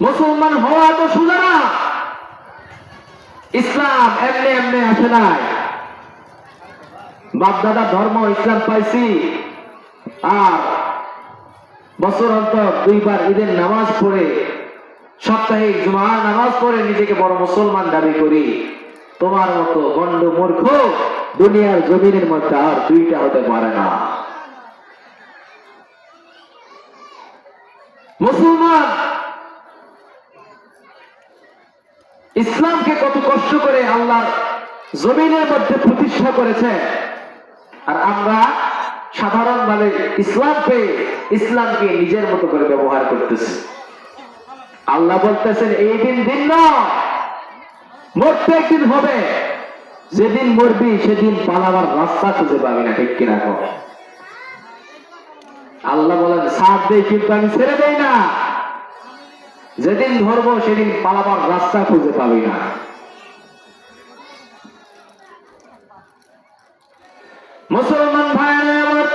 মুসলমান হওয়া তো সোজা না। ইসলাম এমনি এমনি আসে নাই। বাপদাদা ধর্ম ইসলাম পাইছি, আর বছর অন্তর 2 বার ঈদের নামাজ পড়ে, সাপ্তাহিক জুমার নামাজ পড়ে নিজেকে বড় মুসলমান দাবি করি। তোমার মতো গন্ড মূর্খ দুনিয়ার জমিনের মধ্যে আর 2টা হতে পারে না। মুসলমান ইসলামকে কত কষ্ট করে আল্লাহর জমিনের মধ্যে প্রতিষ্ঠা করেছে, আর আমরা সাধারণভাবে ইসলাম পেয়ে ইসলামকে নিজের মতো করে ব্যবহার করতেছি। আল্লাহ বলতেছেন এই দিন দিন নয়, মরতে একদিন হবে, যেদিন মরবি সেদিন পালাবার রাস্তা খুঁজে পাবি না। ঠিক কিনা? আল্লাহ বলেন সাথ দেই কিন্তু আমি ছেড়ে দেই না, যেদিন ধরবো সেদিন পালাবার রাস্তা খুঁজে পাবি না। মুসলমান ভাইরা আমার,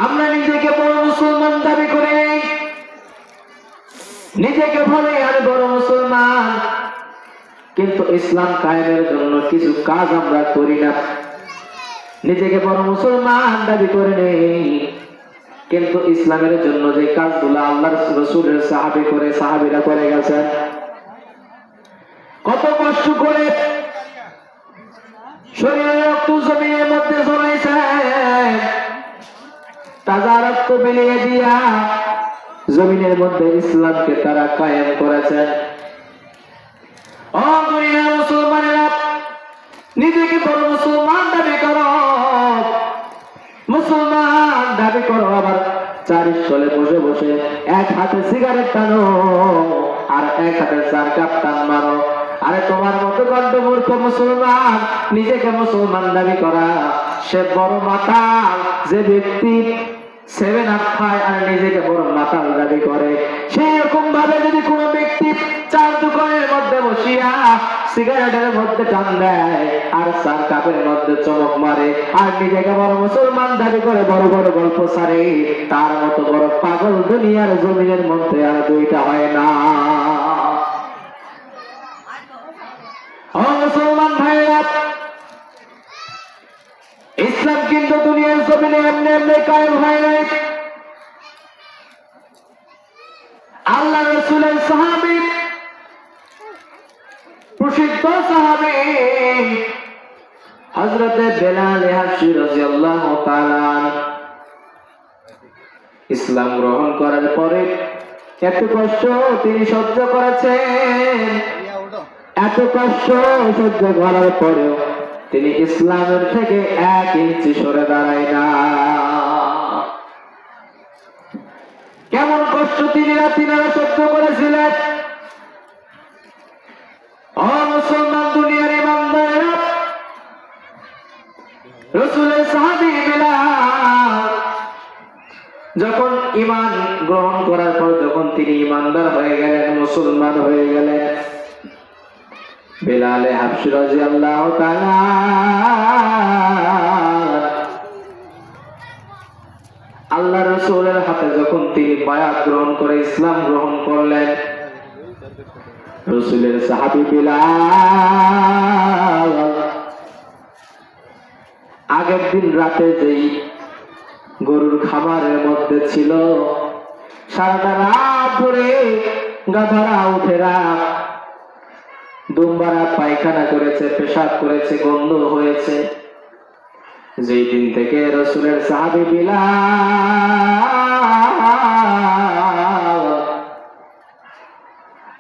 আমরা নিজেকে বড় মুসলমান দাবি করে নিজেকে বলে আমি বড় মুসলমান, কিন্তু ইসলাম কায়েমের জন্য কিছু কাজ আমরা করি না। নিজেকে বড় মুসলমান দাবি করে নেই, কিন্তু ইসলামের জন্য যে কাজগুলো আল্লাহর রাসূলের সাহাবীরা করে গেছেন, কত কষ্ট করে শরীরের রক্ত জমিনের মধ্যে ঝরাইছেন, তাজা রক্ত বিলিয়ে দিয়া জমিনের মধ্যে ইসলামকে তারা কায়েম করেছেন। ও দুনিয়ার মুসলমানেরা, নিজেকে বড় মুসলমান দাবি করো, মুসলমান দাবি করো, আবার চারিস্থলে বসে বসে এক হাতে সিগারেট টানো আর এক হাতে 4 কাপ টান মারো। আরে তোমার মতো গন্ডমূর্খ মুসলমান নিজেকে মুসলমান দাবি করা, সে বড় মাতাল যে ব্যক্তি 7 আপ খায় আর নিজেকে বড় মাতাল দাবি করে। সেরকম ভাবে যদি কোনো ব্যক্তি 4 দোকানের মধ্যে বসিয়া সিগারেটের মধ্যে টান দেয় আর 4 কাপের মধ্যে চমক মারে আর নিজেকে বড় মুসলমান দাবি করে বড় বড় গল্প ছাড়ে, তার মতো বড় পাগল দুনিয়ার জমিনের মধ্যে আর 2টা হয় না। ও মুসলমান ভাইরা, ইসলাম কিন্তু দুনিয়ার জমিনে এমনি এমনি কায়েম হয় নাই। আল্লাহ রাসূলের সাহাবী, প্রসিদ্ধ সাহাবী হযরতে বেলাল হাবশী রাদিয়াল্লাহু তাআলা ইসলাম গ্রহণ করার পরে এত কষ্ট তিনি সহ্য করেছেন, এত কষ্ট সহ্য করার পরেও তিনি ইসলামের থেকে 1 ইঞ্চি সরে দাঁড়ায় না। কেমন কষ্ট তিনারা সহ্য করেছিলেন। ও মুসলমান দুনিয়ার ইমানদারেরা, রাসূলের সাহাবী বেলাল যখন ঈমান গ্রহণ করার পর যখন তিনি ঈমানদার হয়ে গেলেন, মুসলমান হয়ে গেলেন, বেলাল হাবশী রাদিয়াল্লাহু তাআলা আল্লাহ রাসূলের হাতে যখন তিনি বায়াত গ্রহণ করে ইসলাম গ্রহণ করলেন, রাসূলের সাহাবী বেলাল আগের দিন রাতে যেই গরুর খামারের মধ্যে ছিল, সারাটা রাত ধরে গাধারা উঠেরা দুম্বারা পায়খানা করেছে, পেশাব করেছে, গন্ধ হয়েছে। যেই দিন থেকে রাসূলের সাহাবী বিলাল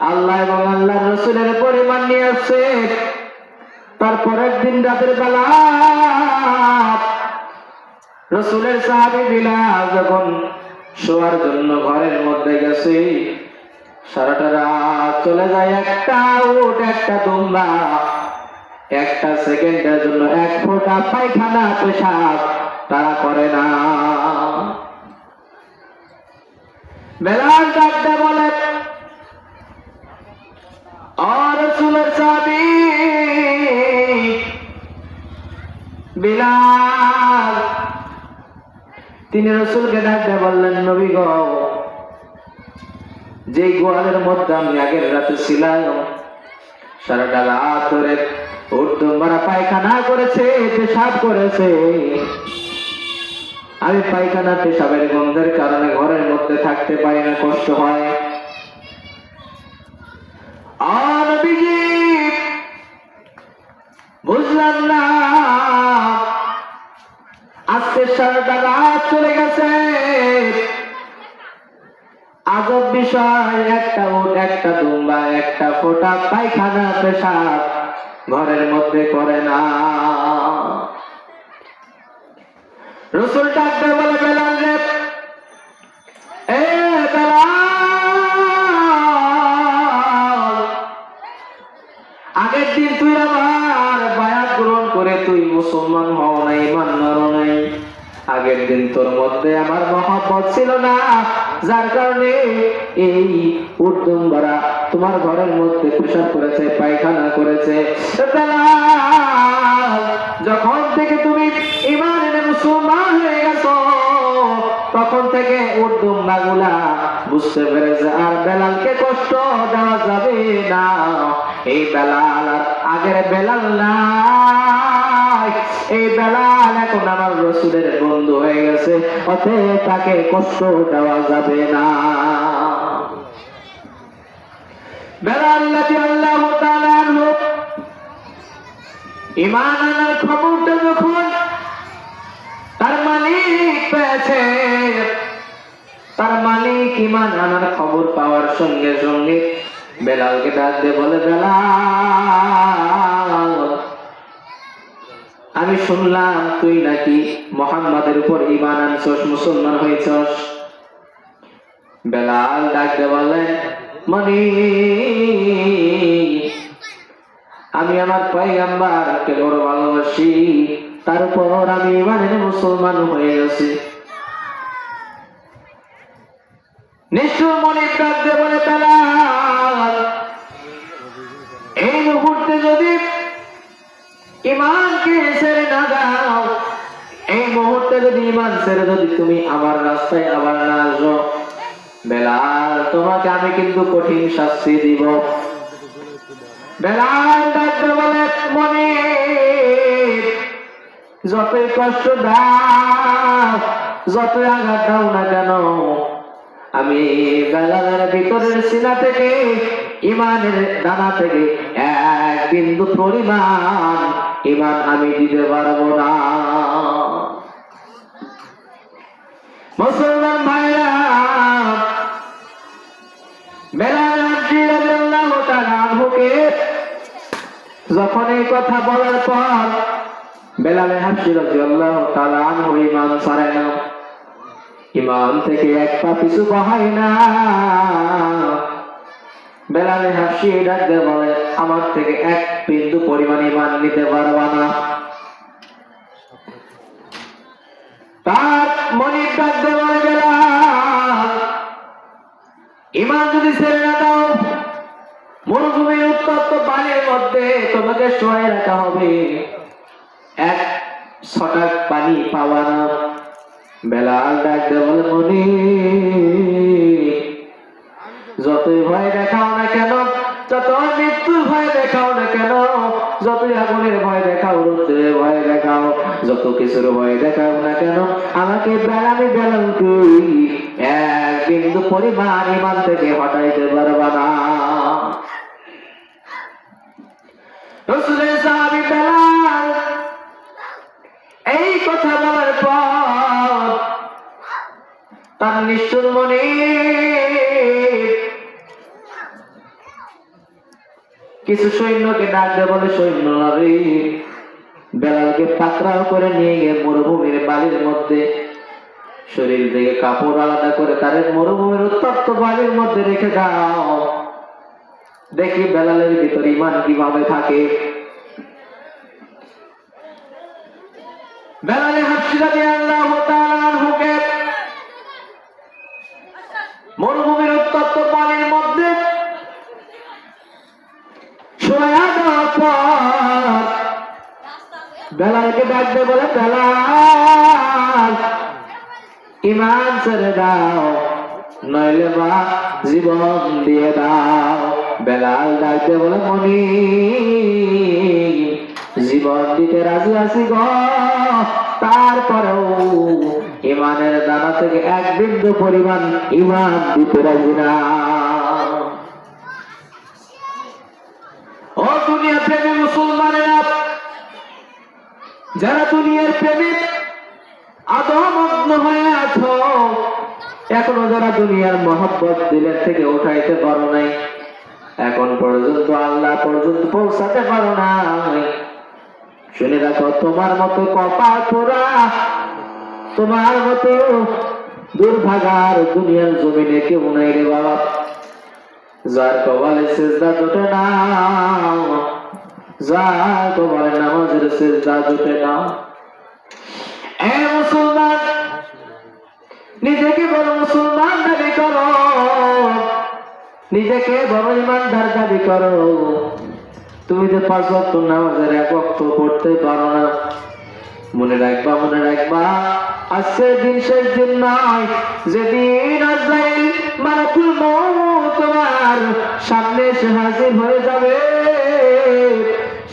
আল্লাহ এবং আল্লাহর রাসূলের পরিমাণ নিয়ে আসছে, তারপরের দিন রাতের বেলা রাসূলের সাহাবী বিলাল যখন শোয়ার জন্য ঘরের মধ্যে গেছে, সারাটা রাত চলে যায়, একটা উট একটা দুম্বা 1 সেকেন্ডের জন্য 1 ফোঁটা পায়খানা পেশাব তারা করে না। বেলাল ডাকতে বলে, ও রাসূলের সাহাবী বিলাল, তিনি রাসূলকে ডাকতে বললেন, নবী গো, যে গোয়ালের মধ্যে আমি আগের রাতে ছিলাম, সারাটা রাত ধরে উর্দুম্বরা পায়খানা করেছে, পেশাব করেছে। আমি পায়খানা পেশাবের গন্ধের কারণে ঘরের মধ্যে থাকতে পারি না, কষ্ট হয়। নবীজি বুঝলাম না, আজকে সারাটা রাত চলে গেছে, আজব বিষয়, একটা উট, একটা দুম্বা, একটা ফোঁটা পায়খানা পেশাব ঘরের মধ্যে করে না। রাসূল ডাকতে বলে, বেলাল রে, এ বেলাল, আগের দিন তুই আমার বায়াত গ্রহণ করে তুই মুসলমান হও নাই, ঈমান আনো নাই। আগের দিন তোর মধ্যে আমার মহব্বত ছিল না, যার কারণে এই উর্দুম্বরা তোমার ঘরের মধ্যে পেশাব করেছে, পায়খানা করেছে। বেলাল, যখন থেকে তুমি ঈমান এনে মুসলমান হয়ে গেছো, তখন থেকে উর্দুম্বাগুলা বুঝতে পেরেছে আর বেলালকে কষ্ট দেওয়া যাবে না। এই বেলাল আর আগের বেলাল নাই, এই বেলাল এখন আমার রাসূলের বন্ধু হয়ে গেছে, অতএব তাকে কষ্ট দেওয়া যাবে না। বেলাল রাদিয়াল্লাহু তাআলা আনহু ঈমান আনার খবরটা যখন তার মালিক পেয়েছে, তার মালিক ঈমান আনার খবর পাওয়ার সঙ্গে সঙ্গে বেলালকে ডাক দিয়ে বলে, বেলাল, আমি শুনলাম তুই নাকি মুহাম্মাদের উপর ঈমান আনছস, মুসলমান হয়েছস। বেলাল ডাক দিয়ে বলেন, মনি, আমি আমার পয়গম্বরকে বড় ভালোবাসি, তার উপর আমি ঈমান এনে মুসলমান হয়ে গেছি। নিষ্ঠুর মনি ডাক দিয়ে বলে, বেলাল, এই মুহূর্তে যদি ঈমানকে ছেড়ে না দাও, এই মুহূর্তে যদি ঈমান ছেড়ে যদি তুমি আমার রাস্তায় আবার না আসো, বেলাল, তোমাকে আমি কিন্তু কঠিন শাস্তি দিব। বেলাল ডাকতে বলে, মনে যতই কষ্ট দাও, যতই আঘাত দাও না কেন, আমি বেলালের ভিতরের সিনা থেকে, ঈমানের দানা থেকে এক বিন্দু পরিমাণ ঈমান আমি দিতে পারবো না। মুসলমান ভাইরা, বেলাল রাদিয়াল্লাহু তাআলা আনহুকে যখন এই কথা বলার পর বেলাল রাদিয়াল্লাহু তাআলা আনহু ঈমান ছাড়ে না, ঈমান থেকে এক পা পিছু বহায় না। বেলাল হাসি ডাকতে বলে, আমার থেকে এক বিন্দু পরিমাণ ঈমান নিতে পারবা না। তার মনির ডাকতে বলে, বেলাল, ঈমান যদি ছেড়ে না দাও, মরুভূমির উত্তপ্ত পানির মধ্যে তোমাকে শোয়াই রাখা হবে, এক ছটাক পানি পাওয়া না। বেলাল ডাকতে বলে, মনি, যতই ভয় দেখাও না কেন, যত মৃত্যুর ভয় দেখাও না কেন, যতই আগুনের ভয় দেখাও, রৌদ্রের ভয় দেখাও, যত কিছুর ভয় দেখাও না কেন, আমাকে বেলালকে এক বিন্দু পরিমাণ ঈমান থেকে হটাইতে পারবা না। রাসূলের সাহাবী বেলাল এই কথা বলার পর তার নিষ্ঠুর মনে কিছু সৈন্যকে ডাক দিয়ে বলে, সৈন্যরা রে, বেলালকে পাকড়াও করে নিয়ে গিয়ে মরুভূমির বালির মধ্যে শরীর থেকে কাপড় আলাদা করে তাদের মরুভূমির উত্তপ্ত বালির মধ্যে রেখে দাও, দেখি বেলালের ভিতর ঈমান কিভাবে থাকে। বেলাল রাদিয়াল্লাহু তাআলা আনহুকে মরুভূমির উত্তপ্ত পানির মধ্যে শোয়া দেওয়ার পর বেলালকে ডাকতে বলে, বেলাল, ইমান ছেড়ে দাও, নইলে বা জীবন দিয়ে দাও। বেলাল ডাকতে বলে, মনি জীবন দিতে রাজি আছি গো, তারপরেও ইমানের দানা থেকে এক বিন্দু পরিমাণ ইমান দিতে রাজি না। ও দুনিয়া প্রেমী মুসলমানেরা, যারা দুনিয়ার প্রেমিক আদমগ্ন হয়ে আছো, এখনো যারা দুনিয়ার মহব্বত দিলের থেকে উঠাইতে পারো নাই, এখন পর্যন্ত আল্লাহ পর্যন্ত পৌঁছাতে পারো নাই, শুনে রাখো, তোমার মতো কপাল পোড়া, তোমার মতো দুর্ভাগার দুনিয়ার জমিনে কেউ নাই রে বাবা। যার কপালে সিজদা জোটে না, যার কপালে নামাজের সিজদা জোটে না। এ মুসলমান, নিজেকে বড় মুসলমান দাবি করো, নিজেকে বড় ইমানদার দাবি করো, তুমি যে 5 ওয়াক্ত নামাজের 1 ওয়াক্ত পড়তে পারো না, মনে রাখবা, মনে রাখবা, আজকের দিন শেষ দিন নয়, যেদিন আজরাইল মালাকুল মউত তোমার সামনে এসে হাজির হয়ে যাবে,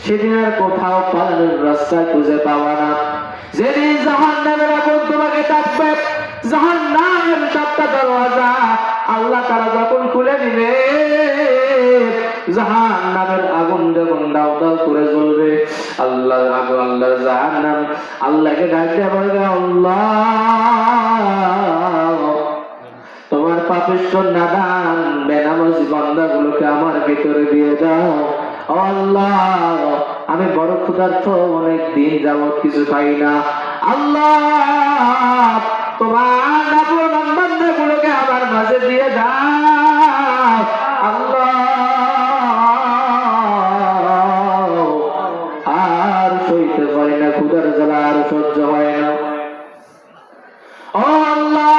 সেদিন আর কোথাও পালানোর রাস্তা খুঁজে পাবা না। যেদিন জাহান্নামের আগুন তোমাকে ডাকবে, জাহান্নামের 7টা দরওয়াজা আল্লাহ তাআলা যখন খুলে দিবে, জাহান্নামের আগুন যখন দাউ দাউ করে জ্বলবে, আল্লাহর আগুন, আল্লাহর জাহান্নাম আল্লাহকে ডাকতে বলবে, আল্লাহ তোমার পাপিষ্ঠ নাদান বেনামাজি বান্দাগুলোকে আমার ভিতরে দিয়ে দাও। ও আল্লাহ, আমি বড় ক্ষুধার্ত, অনেক দিন যাবত কিছু খাই না, আল্লাহ তোমার নাফরমান বান্দাগুলোকে আমার মাঝে দিয়ে দাও। আল্লাহ আর সইতে পারি না, ক্ষুধার জ্বালা আর সহ্য হয় না। ও আল্লাহ,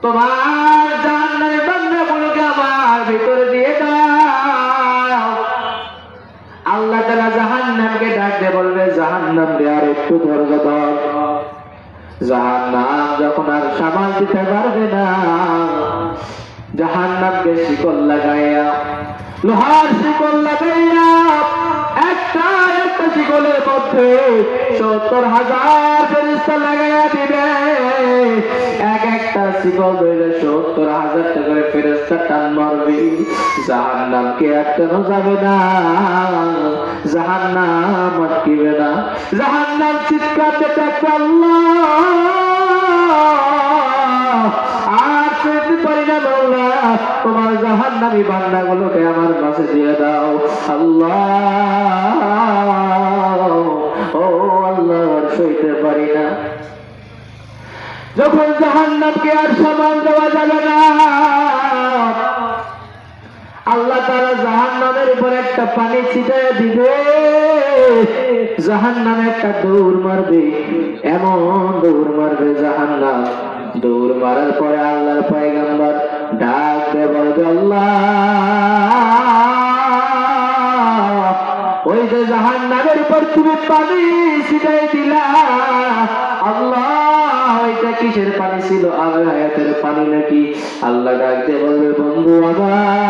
তোমার জাহান্নামের বান্দাগুলোকে আমার ভিতরে দিয়ে দাও। আল্লাহ তাআলা জাহান্নামকে ডাকতে বলবে, জাহান্নাম রে আর একটু ধৈর্য ধর। জাহান্নাম যখন আর সামাল দিতে পারবে না, জাহান্নামকে শিকল লাগাইয়া, লোহার শিকল লাগাইয়া, একটা একটা শিকলের মধ্যে 70,000 ফেরেশতা লাগাইয়া দিবে। এক একটা শিকল ধরে 70,000 করে ফেরেশতা টান মারবে, জাহান্নামকে আটকানো যাবে না, জাহান্নাম আটকিবে না। জাহান্নাম চিৎকারতে থাকবে, আল্লাহ আর সইতে পারি না মাওলা, তোমার জাহান্নামী বান্দাগুলোকে আমার কাছে দিয়ে দাও। আল্লাহ, ও আল্লাহ আর সইতে পারি না। যখন জাহান্নামকে আর সামাল দেওয়া যাবে না, আল্লাহ তাআলা জাহান্নামের উপর একটা পানি ছিটিয়ে দিবে, জাহান্নামে একটা দৌড় মারবে, এমন দৌড় মারবে জাহান্নাম, দৌড় মারার পরে আল্লাহর পয়গম্বর ডাক দিয়ে বলবে, আল্লাহ ওই যে জাহান্নামের উপর তুমি পানি ছিটিয়ে দিলা, আল্লাহ ওইটা কিসের পানি ছিল, আবে হায়াতের পানি নাকি? আল্লাহ ডাক দিয়ে বলবে, বন্ধু আমার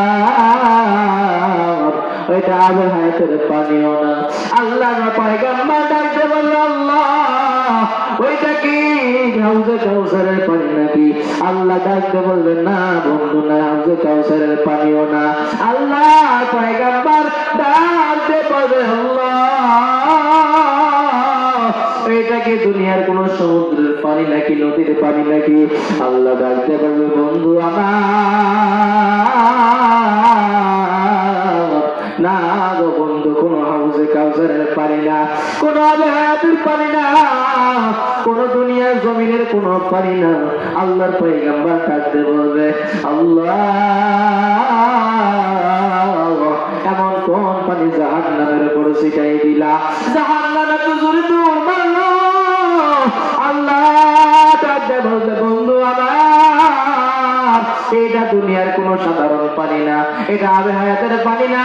ওইটা আবে হায়াতের পানিও না। আল্লাহর পয়গম্বর ডাক দিয়ে বলল, আল্লাহ ওইটা কি হাউজে কাউসারের পানি নাকি? আল্লাহ ডাক দিয়ে বলবেন, না বন্ধু না, হাউজে কাউসারের পানিও না। আল্লাহ পয়গম্বর ডাক দিয়ে বলবে, আল্লাহ এটা কি দুনিয়ার কোন সমুদ্রের পানি নাকি, নদীর পানি নাকি? আল্লাহ ডাক দিয়ে বলবে, বন্ধু আমার না গো বন্ধু, কোন হাউজে কাউসারের পানি না, কোন আবে হায়াতের পানি না, কোন দুনিয়ার জমিনের কোন পানি না। আল্লাহর পয়গম্বর ডাকতে বলবে, আল্লাহ এমন কোন পানি জাহান্নামের উপর ছিটাই দিলা, জাহান্নামে তো জোরে দৌড় মারলো। আল্লাহ ডাকতে বলবে, বন্ধু আমার এটা দুনিয়ার কোন সাধারণ পানি না, এটা আবে হায়াতের পানি না,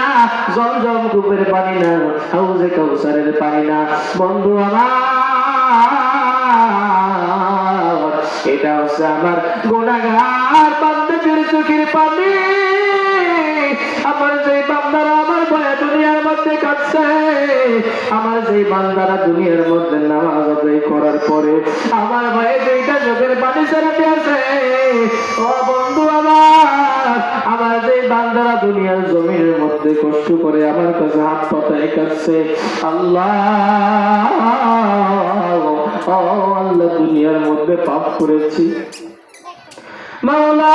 জমজম কূপের পানি না, হাউজে কাউসারের পানি না। বন্ধু আমার এটা হচ্ছে আমার গুনাহগার বান্দাদের চোখের পানি। আমার যে বান্দারা আমার ভয়ে দুনিয়ার মধ্যে কাটছে, আমার যে বান্দারা দুনিয়ার মধ্যে নামাজ আদায় করার পরে আমার ভয়ে দুইটা চোখের পানি ছেড়ে আছে, ও বন্ধু আমার যে বান্দারা দুনিয়ার জমিনের মধ্যে কষ্ট করে আমার কাছে হাত পাতায় কাটছে, আল্লাহ ও আল্লাহ দুনিয়ার মধ্যে পাপ করেছি মাওলা,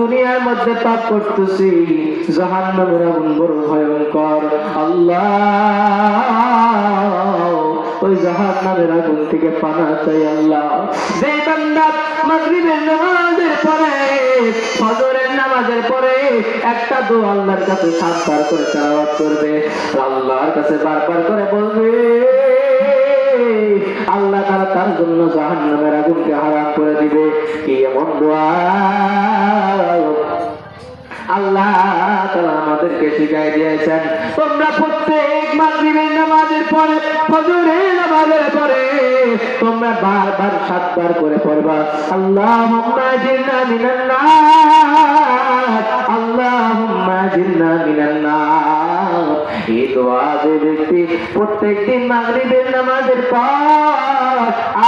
দুনিয়ার মধ্যে পাপ করতেছি, জাহান্নামের আগুন বড় ভয়ঙ্কর। আল্লাহ ওই জাহান্নামের আগুন থেকে পানা চাই আল্লাহ। যে বান্দা মাগরিবের নামাজের পরে ফজরের নামাজের পরে একটা দোয়া আল্লাহর কাছে সাতবার করে তেলাওয়াত করবে, আল্লাহর কাছে বারবার করে বলবে, আল্লাহ তাআলা তার জন্য জাহান্নামের আগুনকে হারাম করে দিবে। কি এমন দোয়া আল্লাহ তাআলা আমাদেরকে শিখাই দিয়েছেন। তোমরা প্রত্যেক মাগরিবের নামাজের পরে ফজরের নামাজের পরে তোমরা বারবার সাতবার করে পড়বা, আল্লাহুম্মা জিন্না মিনান নার, আল্লাহুম্মা জিন্না মিনান নার। এই দোয়া যে ব্যক্তি প্রত্যেকদিন মাগরিবের নামাজের পর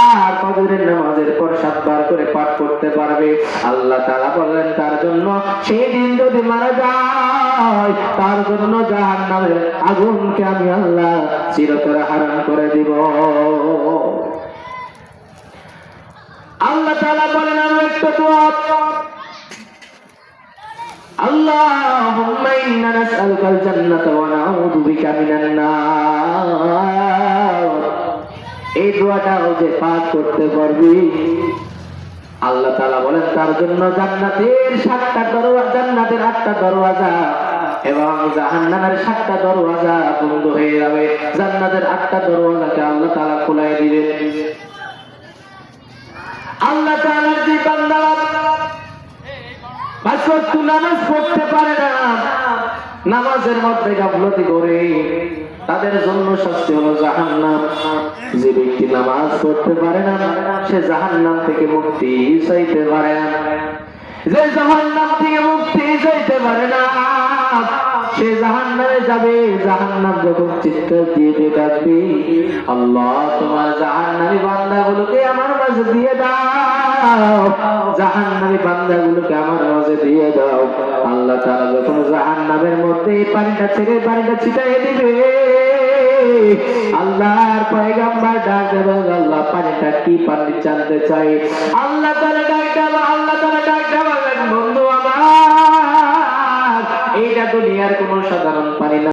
আর ফজরের নামাজের পর সাতবার করে পাঠ করতে পারবে, আল্লাহ তাআলা বলেন তার জন্য সেই দিন যদি মারা যায় তার জন্য জাহান্নামের আগুনকে আমি আল্লাহ চিরতরে হারাম করে দিব। আল্লাহ তাআলা বলেন আর একটা দোয়া, আল্লাহুম্মা ইন্না নাসআলুকাল জান্নাতা ওয়া নাউযু বিকা মিনান নার। এই দোয়াটাও যে পাঠ করতে পারবি আল্লাহ তাআলা বলেন তার জন্য জান্নাতের 7টা দরওয়াজা, জান্নাতের 8টা দরওয়াজা এবং জাহান্নামের 7টা দরওয়াজা বন্ধ হয়ে যাবে। জান্নাতের 8টা দরওয়াজাকে আল্লাহ তাআলা খুলে দিবেন। আল্লাহ তাআলার যে বান্দারা পাঁচ ওয়াক্ত নামাজ পড়তে পারে না, নামাজের মধ্যে গাফলতি করে, তাদের জন্য শাস্তি হলো জাহান্নাম। যে ব্যক্তি নামাজ পড়তে পারে না সে জাহান্নাম থেকে মুক্তি চাইতে পারে না, যে জাহান্নাম থেকে মুক্তি চাইতে পারে না সে জাহান্নামে যাবে। জাহান্নাম যখন চিৎকার দিয়ে ডাকবে, আল্লাহ তোমার জাহান্নামী বান্দাগুলোকে আমার মাঝে দিয়ে দাও, জাহান্নামী বান্দাগুলোকে আমার মাঝে দিয়ে দাও। আল্লাহ তাআলা যখন জাহান্নামের মধ্যে এই পানিটা ছেড়ে পানিটা ছিটাই দিবে, আল্লাহর পয়গম্বর ডাক দেবে, আল্লাহ পানিটা কি পানি জানতে চাই। আল্লাহ তাআলা ডাক দেবে, আল্লাহ তাআলা ডাক দেবে, বন্ধু আমার এইটা দুনিয়ার কোনো সাধারণ পানি না।